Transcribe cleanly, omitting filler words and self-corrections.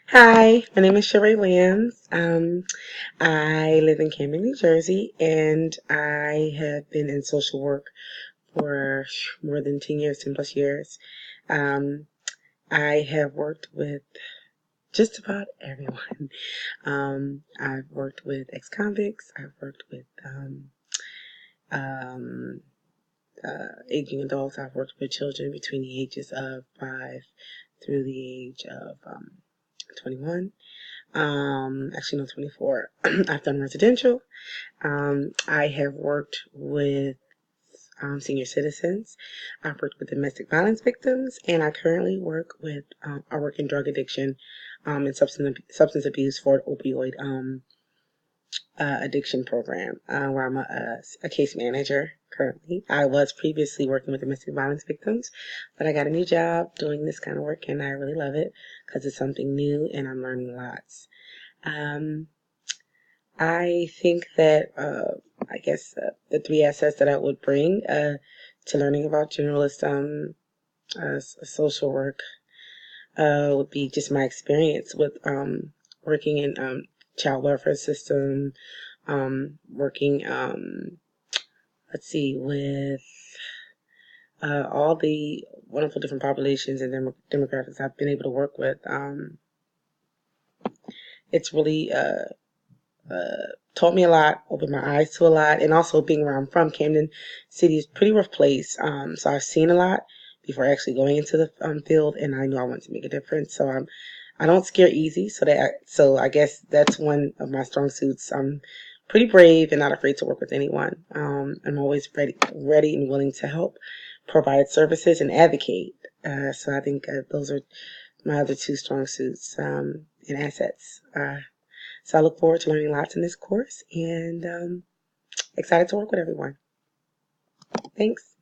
Hi, my name is Sheree Williams. I live in Camden, New Jersey, and I have been in social work for more than 10 years, 10 plus years. Um, I have worked with just about everyone. I've worked with ex-convicts. I've worked with um, aging adults. I've worked with children between the ages of 5 through the age of 21. Actually, no, 24. I've done residential. I have worked with senior citizens. I've worked with domestic violence victims, and I currently work with, I work in drug addiction and substance abuse for an opioid addiction program, where I'm a case manager currently. I was previously working with domestic violence victims, but I got a new job doing this kind of work, and I really love it because it's something new and I'm learning lots. Um, I think that I guess the three assets that I would bring to learning about generalist social work would be just my experience with working in child welfare system, working let's see, with all the wonderful different populations and demographics I've been able to work with. It's really taught me a lot, opened my eyes to a lot, and also being where I'm from, Camden City is a pretty rough place. So I've seen a lot before actually going into the field, and I knew I wanted to make a difference. So I don't scare easy, so I guess that's one of my strong suits. I'm pretty brave and not afraid to work with anyone. I'm always ready and willing to help, provide services, and advocate. So I think those are my other two strong suits and assets. So I look forward to learning lots in this course and excited to work with everyone. Thanks.